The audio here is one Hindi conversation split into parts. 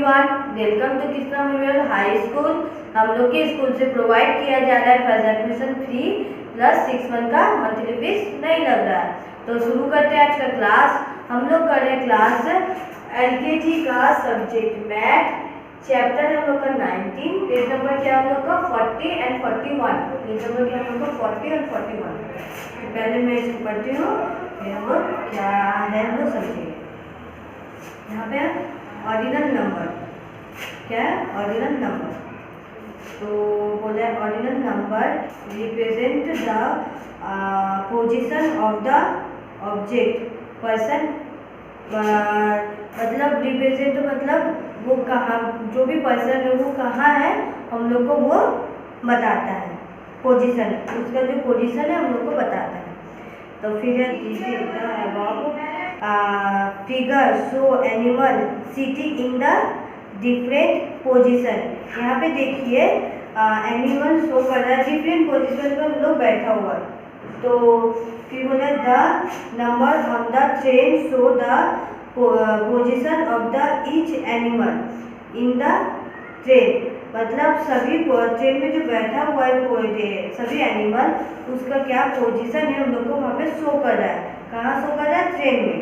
Everyone, welcome to Krishna memorial high school. हम लोग के स्कूल से प्रोवाइड किया जा रहा है first admission free plus 6 month का मंथली फीस नहीं लग रहा है। तो शुरू करते हैं आज का क्लास। हम लोग कर रहे हैं क्लास एलकेजी का सब्जेक्ट मैथ, चैप्टर है हम लोग का 19, पेज नंबर क्या हम लोग का 40 एंड 41। पेज नंबर क्या हम लोग का 40 और 41। पहले मैं इसको करती हूँ, फिर हम लोग क्या है हम लोग समझेंगे। यहाँ पे ऑर्डिनल नंबर क्या है, ऑर्डिनल नंबर। तो बोला है ordinal number represent the position of the object person. मतलब रिप्रेजेंट मतलब वो कहाँ, जो भी पर्सन है वो कहाँ है हम लोग को वो बताता है। पोजीशन, उसका जो पोजीशन है हम लोग को बताता है। तो फिर figure show animal sitting in the different position. यहाँ पे देखिए एनिमल शो कर रहा है डिफरेंट पोजीशन पर हम लोग बैठा हुआ है। तो फिर बोला the number on the train show the position of the each animal in the train. मतलब सभी ट्रेन में जो बैठा हुआ है सभी एनिमल, उसका क्या पोजीशन है हम लोग को वहाँ पे शो कर रहा है। कहाँ शो कर रहा है? ट्रेन में।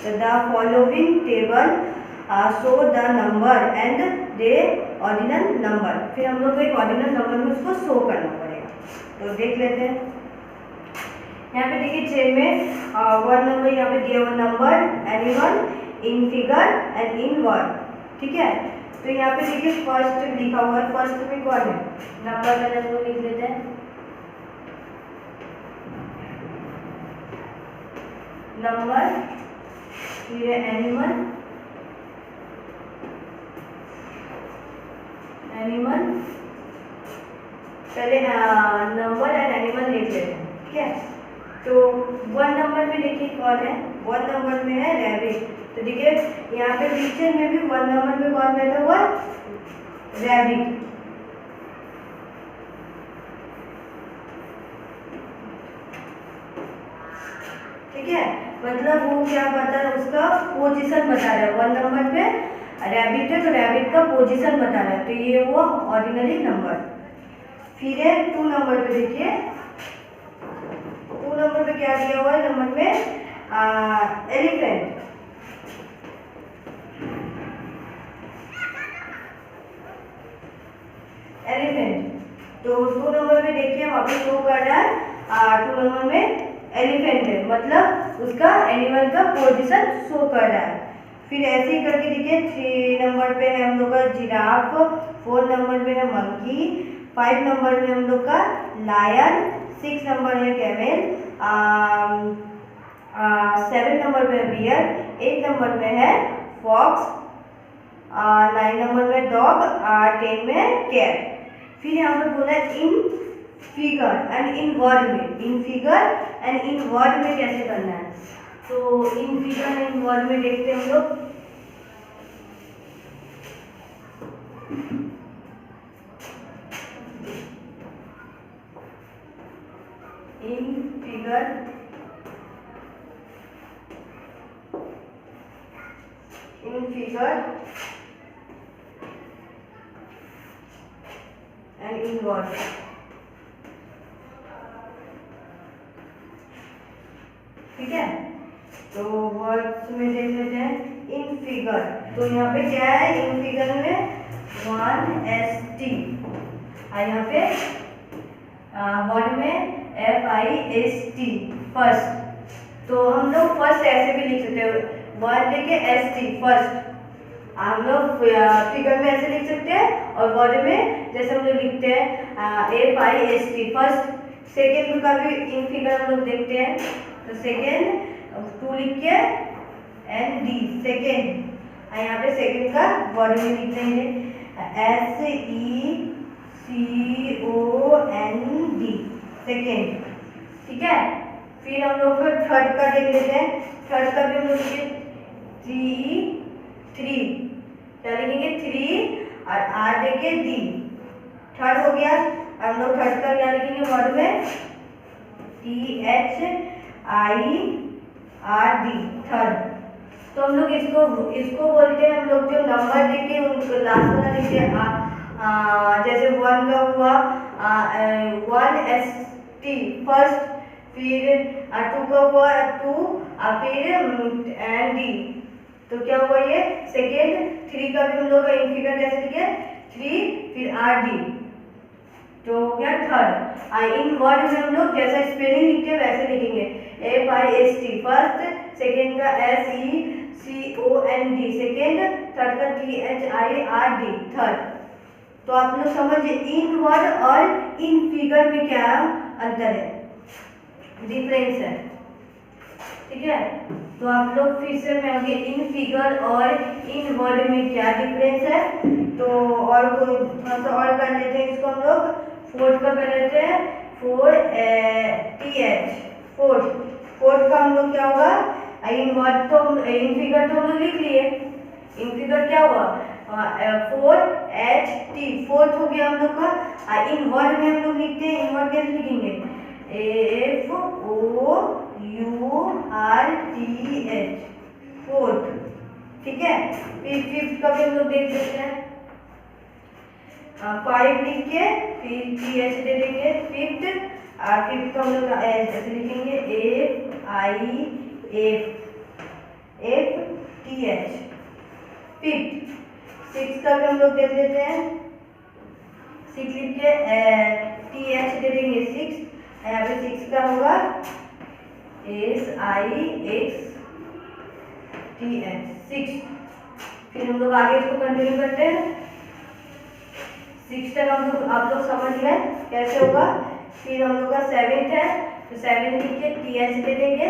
तो the following table show the number and they ordinal number. फिर हम लोग को एक ऑर्डिनल नंबर में उसको शो करना पड़ेगा। तो देख लेते हैं। यहाँ पे देखिए ट्रेन में वन नंबर यहाँ पे दिया हुआ number, animal, in figure and in word. ठीक है। तो यहाँ पे देखिए फर्स्ट लिखा हुआ है। फर्स्ट में कौन है? नंबर का हम लोग लिख लेते हैं नंबर, फिर एनिमल, एनिमल पहले नंबर एंड एनिमल लिख लेते हैं। ठीक है। तो वन नंबर में देखिए कौन है? वन नंबर में है रैबिट। तो देखिए यहाँ पे पीछे में भी वन नंबर में कौन बैठा हुआ? रैबिट। ठीक है। मतलब वो क्या बता रहा है, उसका पोजीशन बता रहा है। वन नंबर पे रैबिट है तो रैबिट का पोजीशन बता रहा है। तो ये वो ऑर्डिनरी नंबर। फिर है टू नंबर पे देखिए, टू नंबर पे क्या दिया हुआ है? नंबर में एलिफेंट। एलिफेंट। तो टू नंबर में देखिए वहाँ पे शो कर रहा है टू नंबर में एलिफेंट है, मतलब उसका एनिमल का पोजीशन शो कर रहा है। फिर ऐसे ही करके देखिए थ्री नंबर पे है हम लोग का जिराफ, फोर नंबर पे है मंकी, फाइव नंबर में हम लोग का लायन, सिक्स नंबर है कैमल, सेवन नंबर पे है बियर, एट नंबर पे है फॉक्स, नाइन नंबर में डॉग, 10 में कैट। फिर यहाँ पे बोला in figure and in word में। In figure and in word में कैसे करना है? तो in figure and in word में देखते हैं हम लोग। In figure and in word. ठीक है। तो वर्ड्स में देख लेते हैं इन फिगर। तो यहाँ पे क्या है? इन फिगर में 1ST, यहाँ पे वर्ड में FIST फर्स्ट। तो हम लोग फर्स्ट ऐसे भी लिख सकते हैं, वर्ड लेके ST फर्स्ट। हम लोग फिगर में ऐसे लिख सकते हैं और वर्ड में जैसे हम लोग लिखते हैं FIST फर्स्ट। सेकेंड का भी इन फिगर हम लोग देखते हैं। तो सेकेंड टू लिख के ND सेकेंड, यहाँ पे सेकेंड का वर्ड में लिख देंगे SECOND सेकेंड। ठीक है। फिर हम लोग थर्ड का देख लेते हैं। थर्ड का भी हम लोग थ्री, क्या लिखेंगे? थ्री और R देखे D। थर्ड हो गया। हम लोग थर्ड का क्या लिखेंगे वर्ड में? THIRD third. तो हम लोग इसको इसको बोलते हैं हम लोग जो नंबर देके उनको लास्ट वाला लिखते हैं जैसे 1 का हुआ 1 ST फर्स्ट, फिर 2 का हुआ 2 फिर D, तो क्या हुआ ये सेकेंड। 3 का भी हम लोग इन फिगर कैसे लिखे 3 फिर RD, तो हो गया थर्ड। इन वर्ड में हम लोग जैसा स्पेलिंग लिखते हैं वैसे लिखेंगे FIST फर्स्ट, सेकेंड का SECOND सेकेंड, थर्ड का THIRD थर्ड। तो आप लोग समझिए इन वर्ड और इन फिगर में क्या अंतर है, डिफरेंस है, ठीक है। तो आप लोग फिर से कहेंगे इन फिगर और इन वर्ड में क्या डिफरेंस है। तो और थोड़ा सा और कर लेते हैं इसको हम लोग, फोर्थ का कर लेते हैं 4TH फोर्थ का हम लोग क्या होगा, इन वर्ड तो इन फिगर तो हम लोग लिख लिए, इन फिगर क्या हुआ 4HT फोर्थ हो गया हम लोग का। इन वर्ड में हम लोग लिखते हैं, इन वर्ड कैसे लिखेंगे FOURTH फोर्थ, ठीक है। फिर फिफ्थ का भी हम लोग देख लेते हैं, 5 लिख के फिर TH दे देंगे फिफ्थ, फिफ्थ का हम लोग ऐसे लिखेंगे FIFTH फिफ्थ। सिक्स का भी हम लोग देख लेते हैं, 6 लिख के TH दे देंगे सिक्स, यहाँ पे 6 का होगा SIXTH सिक्स। फिर हम लोग आगे इसको कंटिन्यू करते हैं, 6 तक हम लोग आप लोग समझ गए कैसे होगा। फिर हम लोग का 7th है, तो 7 लिख के TH दे देंगे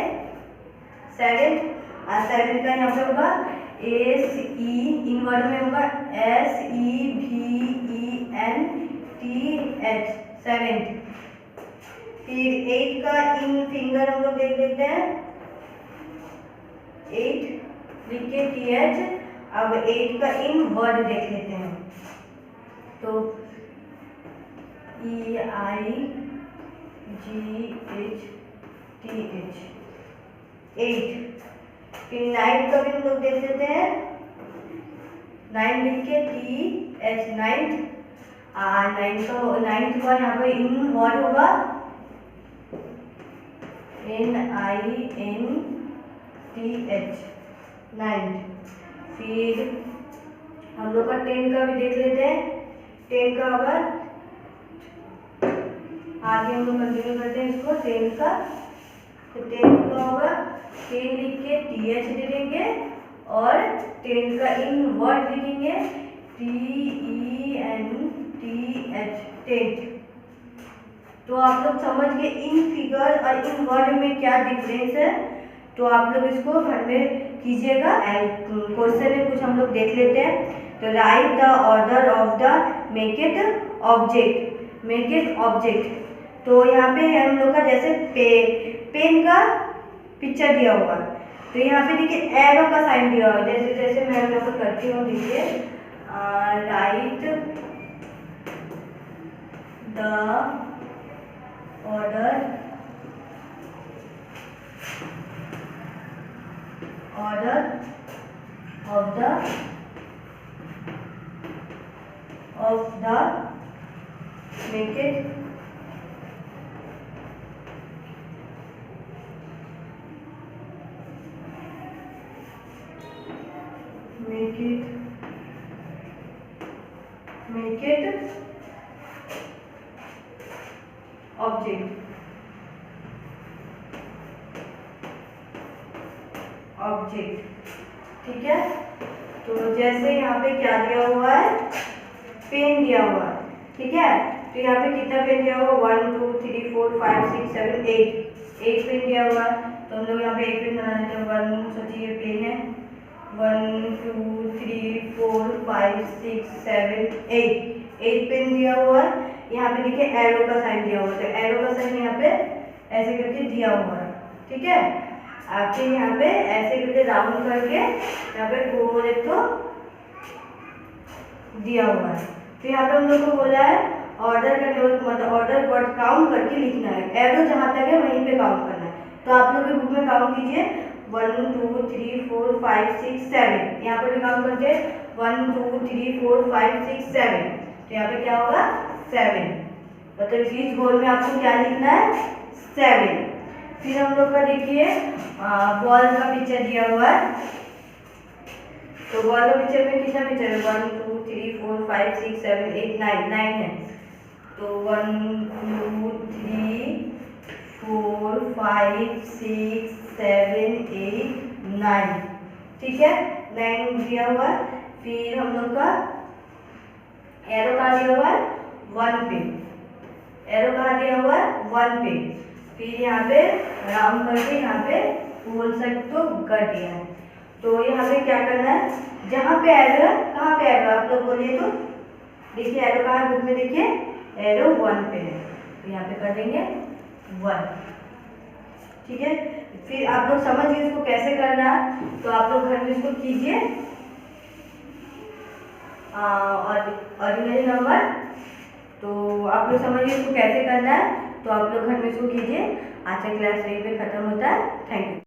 7th, और 7 का यहाँ पे होगा SE इन वर्ड में होगा SEVENTH सेवेंथ। फिर 8 का इन फिंगर हम लोग देख लेते हैं, 8 लिख के TH। अब 8 का इन वर्ड देख लेते हैं, तो EIGHTH 8। फिर 9 का भी हम लोग देख लेते हैं, 9 लिख के TH 9th, 9th का यहाँ पे इन वर्ड होगा NINTH 9th। फिर हम लोग का 10 का भी देख लेते हैं, 10 का होगा, आगे हम लोग कंटिन्यू करते हैं इसको 10 का। तो 10 का होगा 10 लिख के TH दे देंगे और 10 का इन वर्ड लिखेंगे TENTH 10th। तो आप लोग समझ गए इन फिगर और इन वर्ड में क्या डिफरेंस है। तो आप लोग इसको घर में कीजिएगा। क्वेश्चन में कुछ हम लोग देख लेते हैं। तो right the order of the make it object. तो यहाँ पे हम लोग का जैसे पेन का पिक्चर दिया हुआ, तो यहाँ पे देखिए एरो का साइन दिया हुआ, जैसे जैसे मैं लोग करती हूँ, देखिए right the order of the make it object, ठीक है। तो जैसे यहाँ पे क्या दिया हुआ है, पेन दिया हुआ है, ठीक है। तो यहाँ पे कितना पेन दिया हुआ, 1 2 3 4 5 6 7 8 पेन दिया हुआ। तो हम लोग यहाँ पे 8 पेन बना देते हैं। 1 सोचिए ये पेन है, 1 2 3 4 5 6 7 8 पेन दिया हुआ है। यहाँ पे देखिए एरो का साइन दिया हुआ है, तो एरो का साइन यहाँ पे ऐसे करके दिया हुआ है, ठीक है। फिर यहाँ पे ऐसे करके राउंड करके यहाँ पे गोल एक तो दिया हुआ है। तो यहाँ पे हम लोग को बोला है ऑर्डर करने, मतलब ऑर्डर वर्ड काउंट करके लिखना है। एरो जहाँ तक है वहीं पे काउंट करना है। तो आप लोग भी बुक में काउंट कीजिए, 1 2 3 4 5 6 7, यहाँ पर भी काउंट करते हैं 1 2 3 4 5 6 7, तो यहाँ पे क्या होगा 7, मतलब इस गोल में आपको क्या लिखना है 7। फिर हम लोग का देखिए बॉल का पिक्चर दिया हुआ है, तो बॉल का पिक्चर में कितना पिक्चर है 1 2 3 4 5 6 7 8 9 है, तो 1 2 3 4 5 6 7 8 9, ठीक है 9 दिया हुआ है। फिर हम लोग का एरो कहाँ दिया हुआ है 1 पे, एरो कहाँ दिया हुआ है 1 पे, फिर यहाँ पे राउंड करके यहाँ पे होल सेट तो कर दिया है। तो यहाँ पे क्या करना है, जहाँ पे एरो है, कहाँ पे एरो आप लोग बोलिए तो देखिए एरो कहाँ है बुक में, देखिए एरो 1 पे है, तो यहाँ पे कर देंगे 1, ठीक है। फिर आप लोग समझ गए इसको कैसे करना है, तो आप लोग घर में इसको कीजिए और ऑर्डिनरी नंबर, तो आप लोग समझिए इसको कैसे करना है, तो आप लोग घर में इसको कीजिए। आज का क्लास यहीं पे खत्म होता है। Thank you.